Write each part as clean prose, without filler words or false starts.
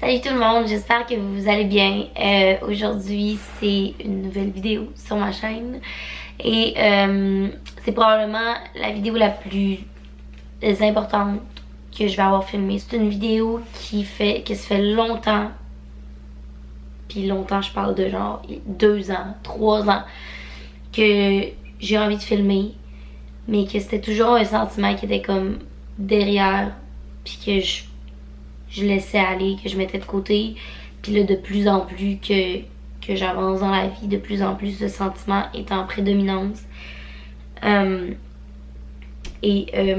Salut tout le monde, j'espère que vous allez bien. Aujourd'hui, c'est une nouvelle vidéo sur ma chaîne et c'est probablement la vidéo la plus importante que je vais avoir filmée. C'est une vidéo que ça fait longtemps, puis longtemps je parle de genre 2 ans, 3 ans que j'ai envie de filmer, mais que c'était toujours un sentiment qui était comme derrière, puis que je laissais aller, que je mettais de côté. Puis là, de plus en plus que j'avance dans la vie, de plus en plus ce sentiment est en prédominance. Me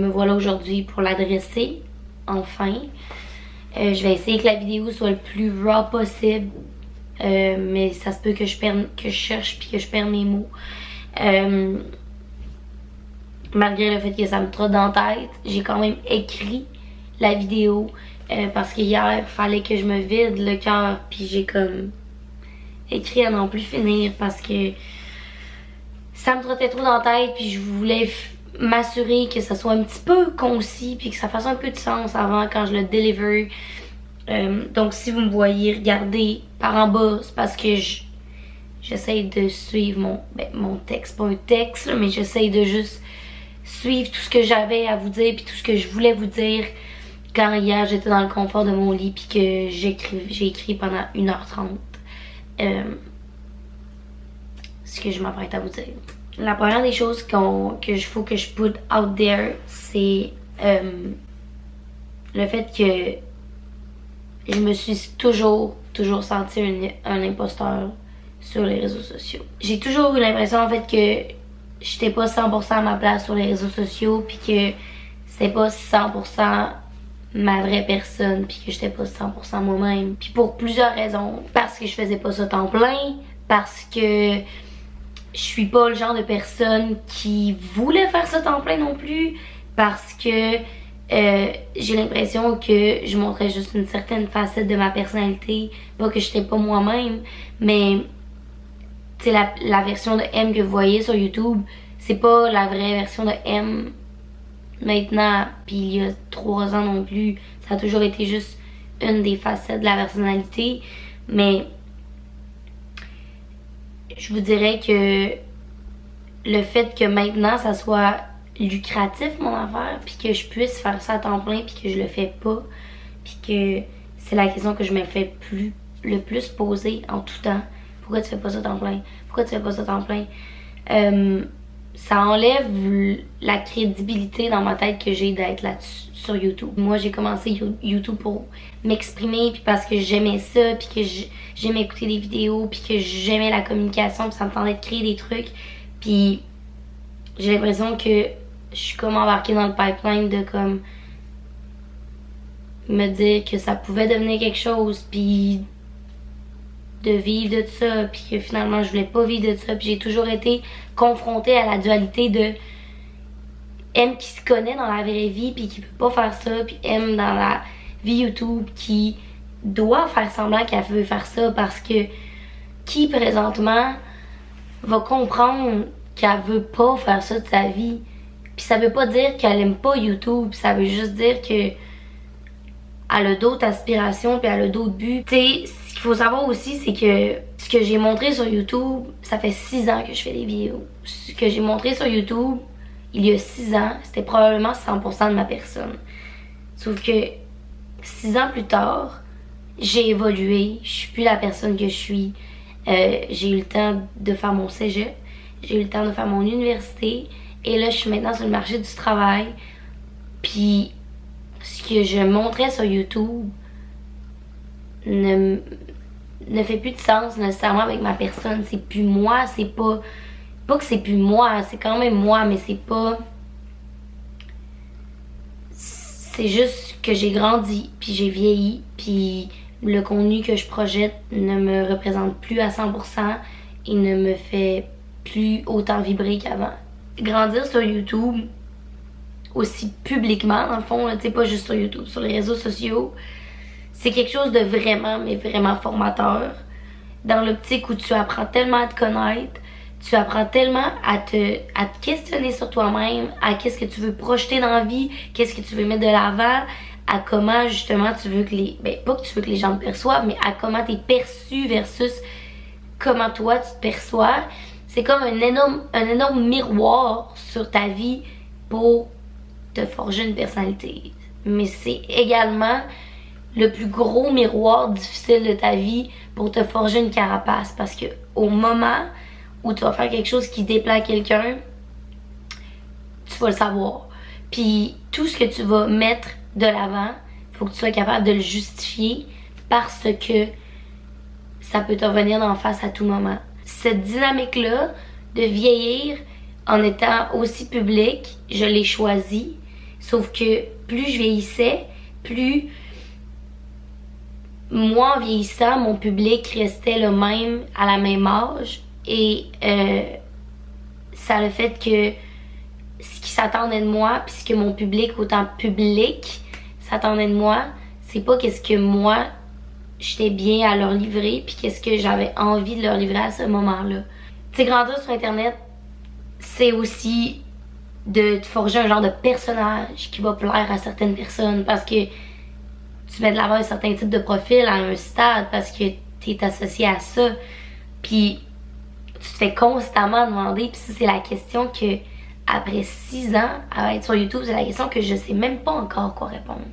voilà aujourd'hui pour l'adresser, enfin. Je vais essayer que la vidéo soit le plus raw possible. Mais ça se peut que je cherche puis que je perde mes mots. Malgré le fait que ça me trotte dans la tête, j'ai quand même écrit la vidéo. Parce qu'hier, il fallait que je me vide le cœur, puis j'ai comme écrit à n'en plus finir parce que ça me trottait trop dans la tête, puis je voulais m'assurer que ça soit un petit peu concis, puis que ça fasse un peu de sens avant quand je le deliver. Donc si vous me voyez regarder par en bas, c'est parce que j'essaie de suivre mon texte, pas un texte, là, mais j'essaie de juste suivre tout ce que j'avais à vous dire, puis tout ce que je voulais vous dire. Quand hier j'étais dans le confort de mon lit puis que j'ai écrit pendant 1h30 ce que je m'apprête à vous dire. La première des choses qu'il faut que je put out there, c'est le fait que je me suis toujours senti un imposteur sur les réseaux sociaux. J'ai toujours eu l'impression en fait que j'étais pas 100% à ma place sur les réseaux sociaux, puis que c'était pas 100% ma vraie personne, puis que j'étais pas 100% moi-même. Puis pour plusieurs raisons. Parce que je faisais pas ça temps plein, parce que je suis pas le genre de personne qui voulait faire ça temps plein non plus, parce que j'ai l'impression que je montrais juste une certaine facette de ma personnalité, pas que j'étais pas moi-même, mais tu sais, la version de M que vous voyez sur YouTube, c'est pas la vraie version de M maintenant, puis il y a 3 ans non plus. Ça a toujours été juste une des facettes de la personnalité. Mais je vous dirais que le fait que maintenant ça soit lucratif mon affaire, puis que je puisse faire ça à temps plein, puis que je le fais pas, puis que c'est la question que je me fais le plus poser en tout temps. Pourquoi tu fais pas ça à temps plein? Pourquoi tu fais pas ça à temps plein? Ça enlève la crédibilité dans ma tête que j'ai d'être là-dessus sur YouTube. Moi, j'ai commencé YouTube pour m'exprimer, puis parce que j'aimais ça, puis que j'aimais écouter des vidéos, puis que j'aimais la communication, puis ça me tentait de créer des trucs. Puis j'ai l'impression que je suis comme embarquée dans le pipeline de comme me dire que ça pouvait devenir quelque chose, puis de vivre de ça, puis que finalement je voulais pas vivre de ça, puis j'ai toujours été confrontée à la dualité de M qui se connaît dans la vraie vie puis qui veut pas faire ça, puis M dans la vie YouTube qui doit faire semblant qu'elle veut faire ça, parce que qui présentement va comprendre qu'elle veut pas faire ça de sa vie. Puis ça veut pas dire qu'elle aime pas YouTube, ça veut juste dire que elle a d'autres aspirations, puis elle a d'autres buts. Tu sais, ce qu'il faut savoir aussi, c'est que ce que j'ai montré sur YouTube, ça fait 6 ans que je fais des vidéos. Ce que j'ai montré sur YouTube, il y a 6 ans, c'était probablement 100% de ma personne. Sauf que 6 ans plus tard, j'ai évolué, je suis plus la personne que je suis. J'ai eu le temps de faire mon cégep, j'ai eu le temps de faire mon université, et là je suis maintenant sur le marché du travail. Puis ce que je montrais sur YouTube ne fait plus de sens nécessairement avec ma personne. C'est plus moi, c'est pas que c'est plus moi, c'est quand même moi, mais c'est pas, c'est juste que j'ai grandi, puis j'ai vieilli, puis le contenu que je projette ne me représente plus à 100% et ne me fait plus autant vibrer qu'avant. Grandir sur YouTube aussi publiquement, dans le fond, tu sais, pas juste sur YouTube, sur les réseaux sociaux, c'est quelque chose de vraiment, mais vraiment formateur, dans l'optique où tu apprends tellement à te connaître, tu apprends tellement à te questionner sur toi-même, à qu'est-ce que tu veux projeter dans la vie, qu'est-ce que tu veux mettre de l'avant, à comment justement tu veux que les... Ben, pas que tu veux que les gens te perçoivent, mais à comment t'es perçu versus comment toi tu te perçois. C'est comme un énorme miroir sur ta vie pour te forger une personnalité. Mais c'est également le plus gros miroir difficile de ta vie pour te forger une carapace. Parce que au moment où tu vas faire quelque chose qui déplaît à quelqu'un, tu vas le savoir. Puis tout ce que tu vas mettre de l'avant, il faut que tu sois capable de le justifier parce que ça peut te revenir d'en face à tout moment. Cette dynamique-là de vieillir en étant aussi public, je l'ai choisi. Sauf que plus je vieillissais, plus moi en vieillissant, mon public restait le même à la même âge. Et ça a le fait que ce qui s'attendait de moi, puis ce que mon public, autant public, s'attendait de moi, c'est pas qu'est-ce que moi j'étais bien à leur livrer, puis qu'est-ce que j'avais envie de leur livrer à ce moment-là. Tu sais, grandir sur Internet, c'est aussi de te forger un genre de personnage qui va plaire à certaines personnes parce que tu mets de l'avant un certain type de profil à un stade parce que t'es associé à ça. Puis tu te fais constamment demander, puis ça c'est la question que après 6 ans à être sur YouTube, c'est la question que je sais même pas encore quoi répondre.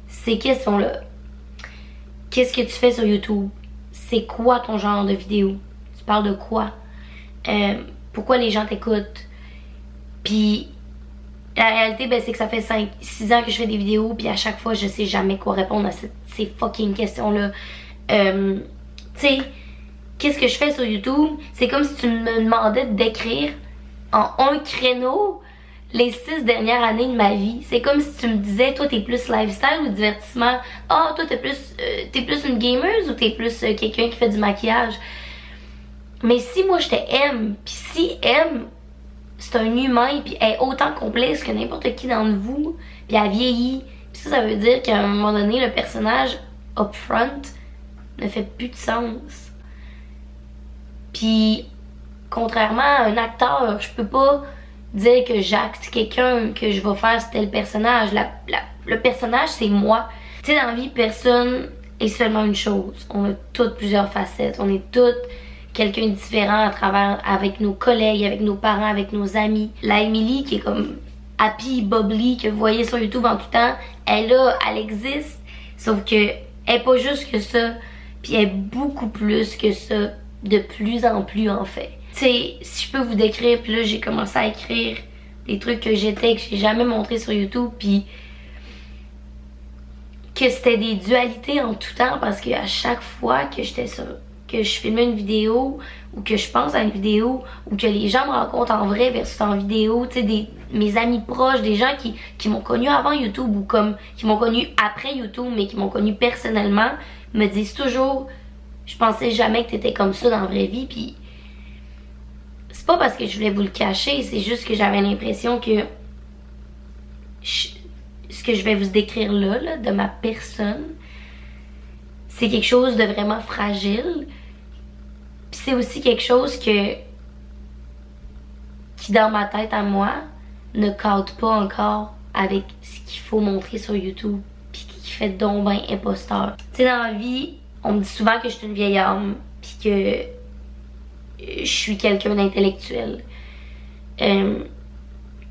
Ces questions-là. Qu'est-ce que tu fais sur YouTube? C'est quoi ton genre de vidéo? Tu parles de quoi? Pourquoi les gens t'écoutent? Puis la réalité, ben, c'est que ça fait 6 ans que je fais des vidéos, puis à chaque fois, je sais jamais quoi répondre à ces fucking questions-là. Tu sais, qu'est-ce que je fais sur YouTube? C'est comme si tu me demandais d'écrire en un créneau les 6 dernières années de ma vie. C'est comme si tu me disais, toi, t'es plus lifestyle ou divertissement? Ah, toi, t'es plus une gameuse ou t'es plus quelqu'un qui fait du maquillage? Mais si moi, je t'aime, puis si M, c'est un humain, puis elle est autant complexe que n'importe qui d'entre vous, puis elle vieillit, puis ça veut dire qu'à un moment donné, le personnage up front ne fait plus de sens. Puis, contrairement à un acteur, je peux pas dire que j'acte quelqu'un, que je vais faire tel personnage. Le personnage, c'est moi. Tu sais, dans la vie, personne est seulement une chose. On a toutes plusieurs facettes. On est toutes quelqu'un de différent à travers, avec nos collègues, avec nos parents, avec nos amis. La Emily, qui est comme happy, bubbly, que vous voyez sur YouTube en tout temps, elle existe. Sauf que elle est pas juste que ça, puis elle est beaucoup plus que ça, de plus en plus en fait. Tu sais, si je peux vous décrire, puis là j'ai commencé à écrire des trucs que j'étais, que j'ai jamais montré sur YouTube, puis que c'était des dualités en tout temps, parce qu'à chaque fois que que je filmais une vidéo, ou que je pense à une vidéo, ou que les gens me rencontrent en vrai versus en vidéo, tu sais, mes amis proches, des gens qui m'ont connu avant YouTube, ou comme qui m'ont connu après YouTube, mais qui m'ont connu personnellement, me disent toujours, je pensais jamais que t'étais comme ça dans la vraie vie, puis c'est pas parce que je voulais vous le cacher, c'est juste que j'avais l'impression que ce que je vais vous décrire là, de ma personne, c'est quelque chose de vraiment fragile. Puis c'est aussi quelque chose qui dans ma tête à moi ne cadre pas encore avec ce qu'il faut montrer sur YouTube, puis qui fait donc ben imposteur. Tu sais, dans la vie, on me dit souvent que je suis une vieille âme, puis que je suis quelqu'un d'intellectuel. Je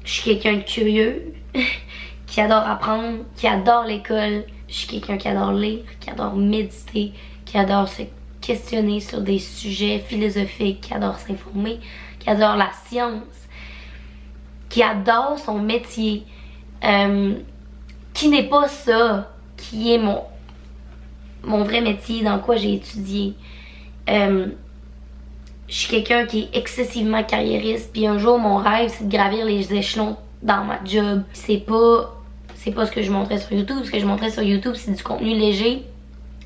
suis quelqu'un de curieux, qui adore apprendre, qui adore l'école. Je suis quelqu'un qui adore lire, qui adore méditer, qui adore se questionner sur des sujets philosophiques, qui adore s'informer, qui adore la science, qui adore son métier, qui n'est pas ça, qui est mon vrai métier, dans quoi j'ai étudié. Je suis quelqu'un qui est excessivement carriériste, puis un jour mon rêve c'est de gravir les échelons dans ma job. C'est pas ce que je montrais sur YouTube. Ce que je montrais sur YouTube, c'est du contenu léger,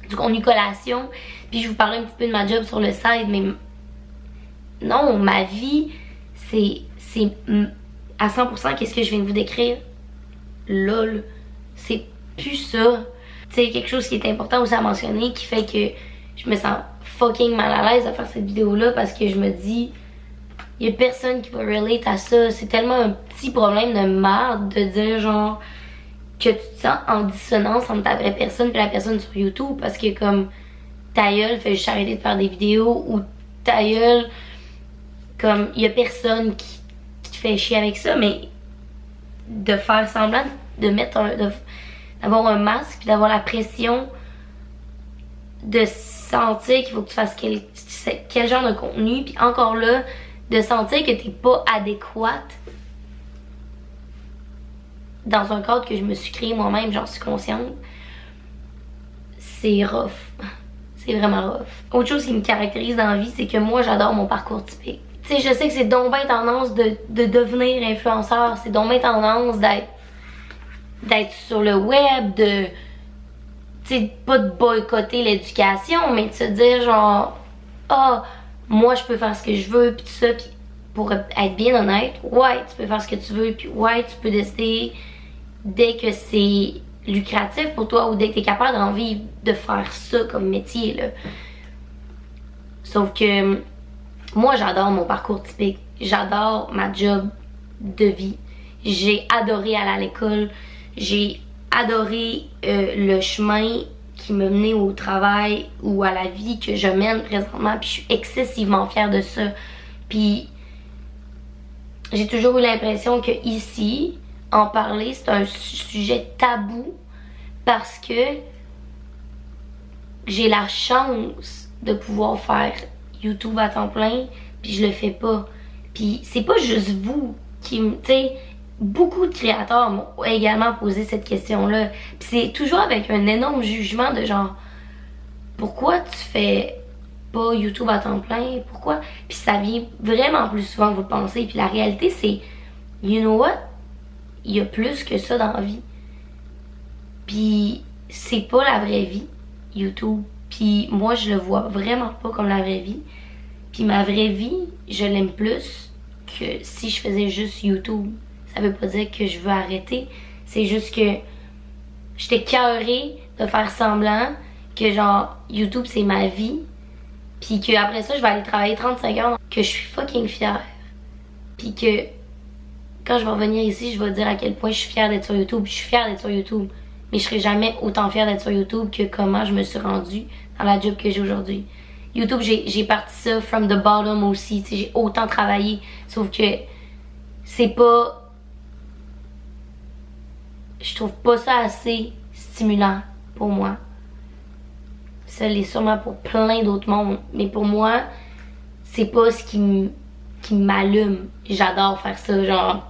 du contenu collation, puis je vous parlais un petit peu de ma job sur le side, mais non, ma vie, c'est à 100% qu'est-ce que je viens de vous décrire. Lol, c'est plus ça. Tu sais, quelque chose qui est important aussi à mentionner, qui fait que je me sens fucking mal à l'aise de faire cette vidéo-là, parce que je me dis, il y a personne qui va relate à ça. C'est tellement un petit problème de merde de dire genre, que tu te sens en dissonance entre ta vraie personne et la personne sur YouTube, parce que comme ta gueule fait juste arrêter de faire des vidéos, ou ta gueule, comme il y a personne qui te fait chier avec ça, mais de faire semblant de mettre d'avoir un masque puis d'avoir la pression de sentir qu'il faut que tu fasses quel genre de contenu, puis encore là de sentir que t'es pas adéquate dans un cadre que je me suis créé moi-même, j'en suis consciente. C'est rough. C'est vraiment rough. Autre chose qui me caractérise dans la vie, c'est que moi j'adore mon parcours typique. Tu sais, je sais que c'est donc bien tendance de devenir influenceur, c'est donc bien tendance d'être sur le web, de, tu sais, pas de boycotter l'éducation, mais de se dire genre, ah, moi je peux faire ce que je veux, pis tout ça, pis pour être bien honnête, ouais, tu peux faire ce que tu veux, pis ouais, tu peux décider dès que c'est lucratif pour toi ou dès que t'es capable d'en vivre, de faire ça comme métier, là. Sauf que moi j'adore mon parcours typique, j'adore ma job de vie, j'ai adoré aller à l'école, j'ai adoré le chemin qui me menait au travail ou à la vie que je mène présentement, puis je suis excessivement fière de ça. Puis j'ai toujours eu l'impression que ici, en parler, c'est un sujet tabou parce que j'ai la chance de pouvoir faire YouTube à temps plein, puis je le fais pas. Puis c'est pas juste vous qui me, tu sais, beaucoup de créateurs m'ont également posé cette question-là. Puis c'est toujours avec un énorme jugement de genre, pourquoi tu fais pas YouTube à temps plein? Pourquoi? Puis ça vient vraiment plus souvent que vous le pensez. Puis la réalité, c'est, you know what? Il y a plus que ça dans la vie. Puis c'est pas la vraie vie, YouTube. Puis moi, je le vois vraiment pas comme la vraie vie. Puis ma vraie vie, je l'aime plus que si je faisais juste YouTube. Ça veut pas dire que je veux arrêter. C'est juste que j'étais écœurée de faire semblant que genre YouTube c'est ma vie. Puis que après ça je vais aller travailler 35 heures. Que je suis fucking fière. Puis que quand je vais revenir ici, je vais dire à quel point je suis fière d'être sur YouTube. Je suis fière d'être sur YouTube. Mais je serai jamais autant fière d'être sur YouTube que comment je me suis rendue dans la job que j'ai aujourd'hui. YouTube, j'ai parti ça from the bottom aussi. J'ai autant travaillé. Sauf que c'est pas... Je trouve pas ça assez stimulant pour moi. Ça l'est sûrement pour plein d'autres mondes. Mais pour moi, c'est pas ce qui m'allume. J'adore faire ça, genre...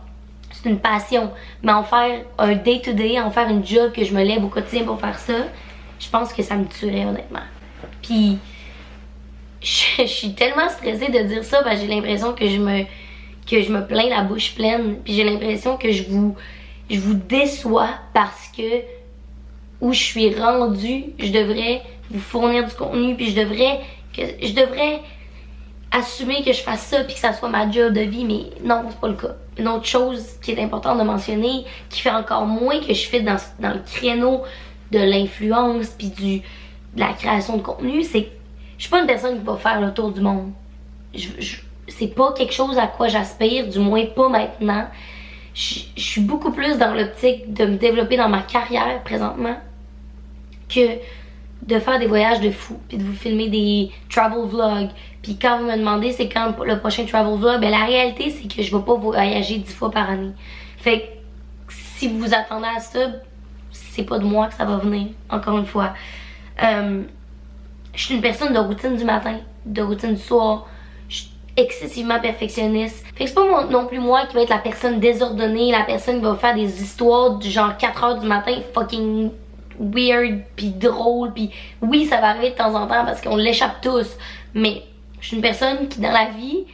C'est une passion. Mais en faire un day-to-day, en faire une job que je me lève au quotidien pour faire ça, je pense que ça me tuerait honnêtement. Puis... Je suis tellement stressée de dire ça parce que j'ai l'impression que je me plains la bouche pleine. Puis j'ai l'impression que je vous déçois parce que où je suis rendue, je devrais vous fournir du contenu, puis je devrais assumer que je fasse ça puis que ça soit ma job de vie, mais non, c'est pas le cas. Une autre chose qui est importante de mentionner, qui fait encore moins que je fais dans le créneau de l'influence puis de la création de contenu, c'est que je suis pas une personne qui va faire le tour du monde. C'est pas quelque chose à quoi j'aspire, du moins pas maintenant. Je suis beaucoup plus dans l'optique de me développer dans ma carrière présentement que de faire des voyages de fou, puis de vous filmer des travel vlogs. Puis quand vous me demandez c'est quand le prochain travel vlog, ben la réalité c'est que je vais pas voyager 10 fois par année. Fait que si vous vous attendez à ça, c'est pas de moi que ça va venir, encore une fois. Je suis une personne de routine du matin, de routine du soir. Je suis excessivement perfectionniste. Fait que c'est pas non plus moi qui va être la personne désordonnée, la personne qui va faire des histoires du genre 4h du matin fucking weird pis drôle, pis oui ça va arriver de temps en temps parce qu'on l'échappe tous, mais je suis une personne qui dans la vie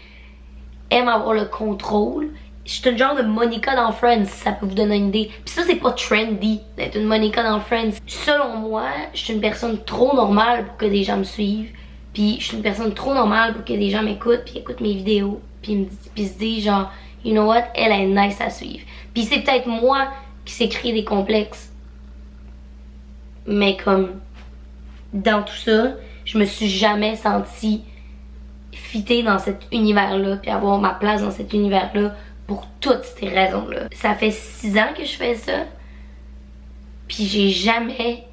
aime avoir le contrôle. Je suis le genre de Monica dans Friends, si ça peut vous donner une idée. Puis ça, c'est pas trendy d'être une Monica dans Friends. Selon moi, je suis une personne trop normale pour que des gens me suivent. Puis je suis une personne trop normale pour que des gens m'écoutent, puis écoutent mes vidéos, puis se disent genre, you know what, elle est nice à suivre. Puis c'est peut-être moi qui s'est créé des complexes. Mais comme, dans tout ça, je me suis jamais sentie fitée dans cet univers-là, puis avoir ma place dans cet univers-là. Pour toutes ces raisons-là. Ça fait 6 ans que je fais ça. Puis j'ai jamais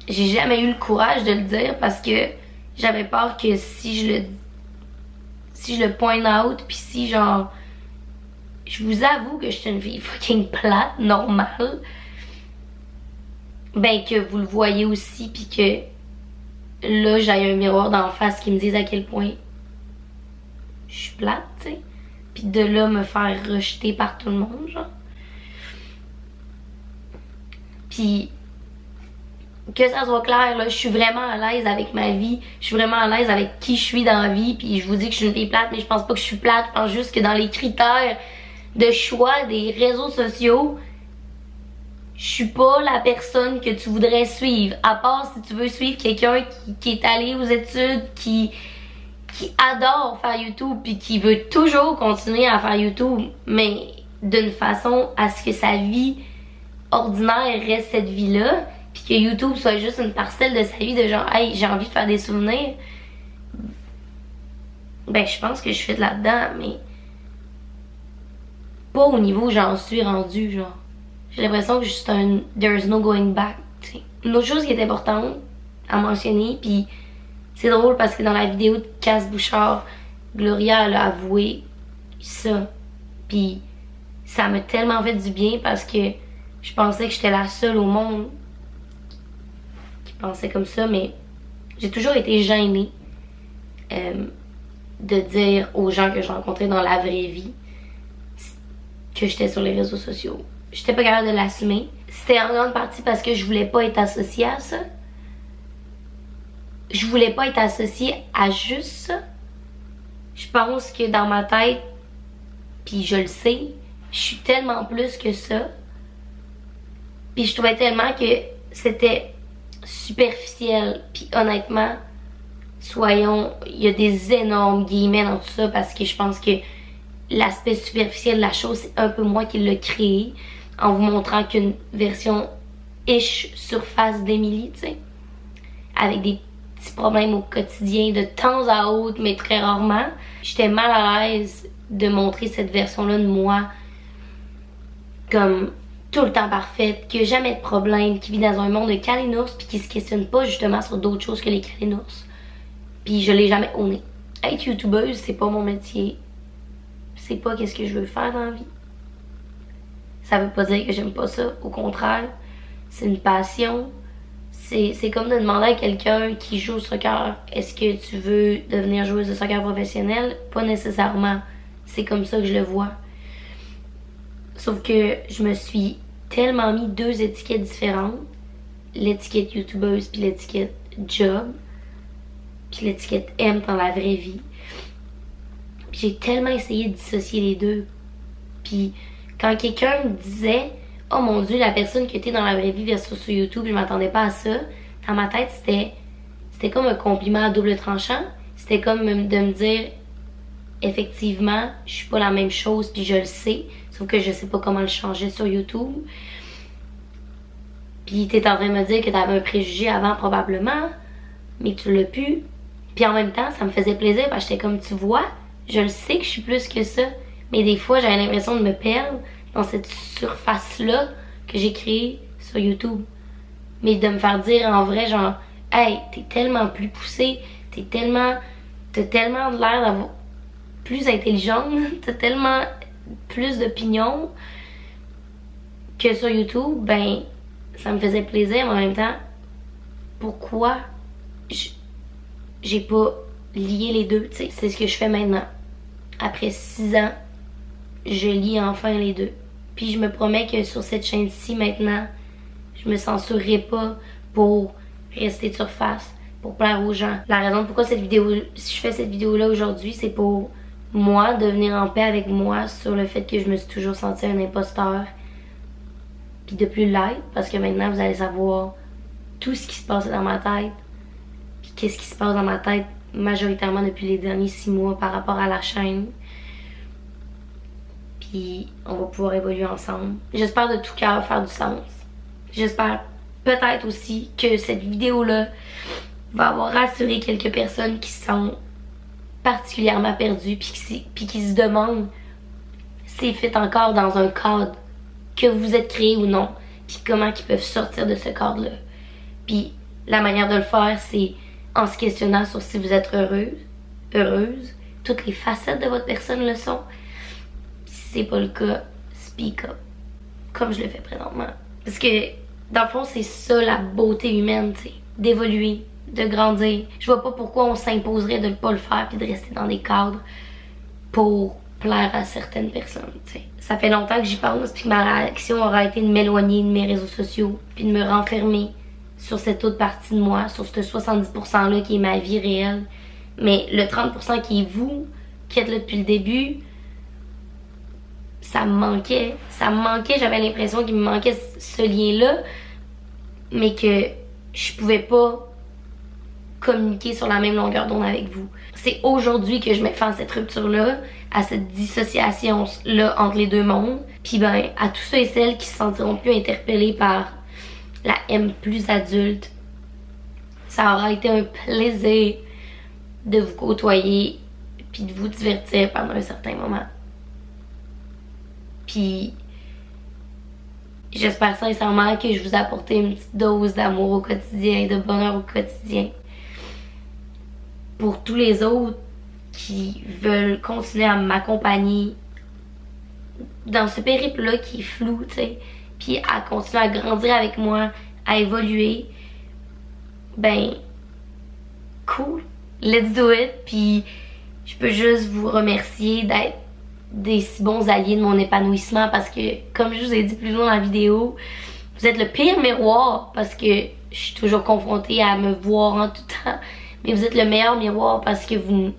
eu le courage de le dire parce que j'avais peur que si je le point out, puis si genre je vous avoue que je suis une fille fucking plate, normale, ben que vous le voyez aussi, puis que là j'ai un miroir d'en face qui me dise à quel point je suis plate, tu sais, puis de là me faire rejeter par tout le monde, genre. Puis que ça soit clair, là, je suis vraiment à l'aise avec ma vie, je suis vraiment à l'aise avec qui je suis dans la vie, puis je vous dis que je suis une fille plate, mais je pense pas que je suis plate, je pense juste que dans les critères de choix des réseaux sociaux, je suis pas la personne que tu voudrais suivre, à part si tu veux suivre quelqu'un qui est allé aux études, qui adore faire YouTube, puis qui veut toujours continuer à faire YouTube, mais d'une façon à ce que sa vie ordinaire reste cette vie-là, puis que YouTube soit juste une parcelle de sa vie de genre hey j'ai envie de faire des souvenirs, ben je pense que je suis là-dedans, mais pas au niveau où j'en suis rendue, genre. J'ai l'impression que juste un there's no going back, tu sais. Une autre chose qui est importante à mentionner, puis c'est drôle parce que dans la vidéo de Cass Bouchard, Gloria elle a avoué ça, puis ça m'a tellement fait du bien parce que je pensais que j'étais la seule au monde qui pensait comme ça, mais j'ai toujours été gênée de dire aux gens que je rencontrais dans la vraie vie que j'étais sur les réseaux sociaux. J'étais pas capable de l'assumer. C'était en grande partie parce que je voulais pas être associée à ça. Je voulais pas être associée à juste ça. Je pense que dans ma tête, puis je le sais, je suis tellement plus que ça. Puis je trouvais tellement que c'était superficiel. Puis honnêtement, soyons, il y a des énormes guillemets dans tout ça parce que je pense que l'aspect superficiel de la chose, c'est un peu moi qui l'ai créé en vous montrant qu'une version ish surface d'Emily, tu sais, avec des petits problèmes au quotidien de temps à autre, mais très rarement. J'étais mal à l'aise de montrer cette version-là de moi comme tout le temps parfaite, qui a jamais de problème, qui vit dans un monde de calinours puis qui se questionne pas justement sur d'autres choses que les calinours. Puis je l'ai jamais honné. Être youtubeuse, c'est pas mon métier. C'est pas qu'est-ce que je veux faire dans la vie. Ça veut pas dire que j'aime pas ça. Au contraire, c'est une passion. C'est comme de demander à quelqu'un qui joue au soccer, est-ce que tu veux devenir joueuse de soccer professionnelle? Pas nécessairement. C'est comme ça que je le vois. Sauf que je me suis tellement mis deux étiquettes différentes. L'étiquette youtubeuse puis l'étiquette job. Puis l'étiquette M dans la vraie vie. Puis j'ai tellement essayé de dissocier les deux. Puis quand quelqu'un me disait « Oh mon Dieu, la personne que t'es dans la vraie vie versus sur YouTube, je m'attendais pas à ça », dans ma tête, c'était comme un compliment à double tranchant. C'était comme de me dire « Effectivement, je suis pas la même chose, puis je le sais, sauf que je sais pas comment le changer sur YouTube. » Puis t'es en train de me dire que t'avais un préjugé avant probablement, mais que tu l'as plus. Puis en même temps, ça me faisait plaisir parce que j'étais comme « Tu vois, je le sais que je suis plus que ça. » Mais des fois, j'avais l'impression de me perdre dans cette surface-là que j'ai créée sur YouTube. Mais de me faire dire en vrai, genre, hey, t'es tellement plus poussée, t'as tellement l'air d'avoir plus intelligente, t'as tellement plus d'opinions que sur YouTube, ben, ça me faisait plaisir, mais en même temps, pourquoi j'ai pas lié les deux, tu sais, c'est ce que je fais maintenant. Après 6 ans, je lis enfin les deux. Puis je me promets que sur cette chaîne-ci maintenant, je me censurerai pas pour rester de surface, pour plaire aux gens. La raison pourquoi si je fais cette vidéo-là aujourd'hui, c'est pour moi devenir en paix avec moi sur le fait que je me suis toujours sentie un imposteur. Puis de plus l'être, parce que maintenant vous allez savoir tout ce qui se passe dans ma tête. Puis qu'est-ce qui se passe dans ma tête majoritairement depuis les derniers 6 mois par rapport à la chaîne. Puis on va pouvoir évoluer ensemble. J'espère de tout cœur faire du sens. J'espère peut-être aussi que cette vidéo-là va avoir rassuré quelques personnes qui sont particulièrement perdues puis qui se demandent s'ils fit encore dans un cadre que vous êtes créé ou non, puis comment ils peuvent sortir de ce cadre-là. Puis la manière de le faire, c'est en se questionnant sur si vous êtes heureuse. Toutes les facettes de votre personne le sont. Puis si c'est pas le cas, speak up. Comme je le fais présentement. Parce que, dans le fond, c'est ça la beauté humaine, tu sais. D'évoluer, de grandir. Je vois pas pourquoi on s'imposerait de ne pas le faire puis de rester dans des cadres pour plaire à certaines personnes, tu sais. Ça fait longtemps que j'y pense puis que ma réaction aura été de m'éloigner de mes réseaux sociaux puis de me renfermer sur cette autre partie de moi, sur ce 70%-là qui est ma vie réelle. Mais le 30% qui est vous, qui êtes là depuis le début, ça me manquait. Ça me manquait, j'avais l'impression qu'il me manquait ce lien-là, mais que je pouvais pas communiquer sur la même longueur d'onde avec vous. C'est aujourd'hui que je me fais à cette rupture-là, à cette dissociation-là entre les deux mondes. Puis ben, à tous ceux et celles qui se sentiront plus interpellés par la M plus adulte, ça aura été un plaisir de vous côtoyer puis de vous divertir pendant un certain moment. Puis j'espère sincèrement que je vous ai apporté une petite dose d'amour au quotidien, de bonheur au quotidien. Pour tous les autres qui veulent continuer à m'accompagner dans ce périple-là qui est flou, tu sais, puis à continuer à grandir avec moi, à évoluer, ben, cool, let's do it. Puis je peux juste vous remercier d'être des si bons alliés de mon épanouissement parce que, comme je vous ai dit plus loin dans la vidéo, vous êtes le pire miroir parce que je suis toujours confrontée à me voir en tout temps, mais vous êtes le meilleur miroir parce que vous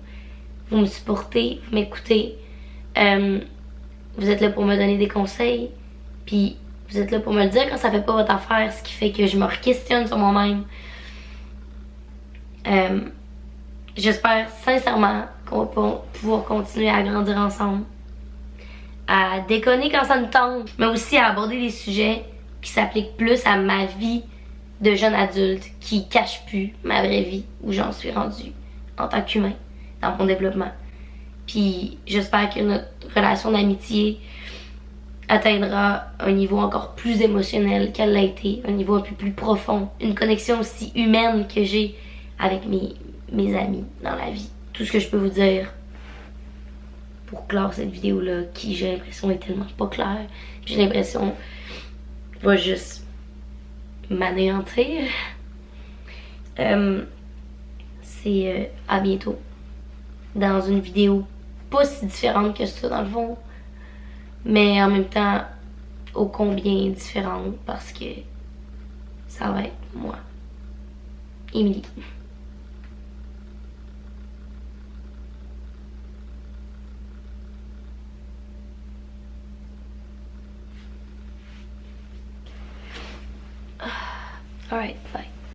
me supportez, vous m'écoutez, vous êtes là pour me donner des conseils, puis vous êtes là pour me le dire quand ça fait pas votre affaire, ce qui fait que je me questionne sur moi-même. J'espère sincèrement qu'on va pouvoir continuer à grandir ensemble, à déconner quand ça nous tente, mais aussi à aborder des sujets qui s'appliquent plus à ma vie de jeune adulte, qui cache plus ma vraie vie, où j'en suis rendue en tant qu'humain, dans mon développement. Puis j'espère que notre relation d'amitié atteindra un niveau encore plus émotionnel qu'elle l'a été, un niveau un peu plus profond, une connexion aussi humaine que j'ai avec mes amis dans la vie. Tout ce que je peux vous dire pour clore cette vidéo-là, qui j'ai l'impression est tellement pas claire, j'ai l'impression va juste m'anéantir. C'est à bientôt dans une vidéo pas si différente que ça dans le fond, mais en même temps ô combien différente parce que ça va être moi, Émilie. Alright, bye.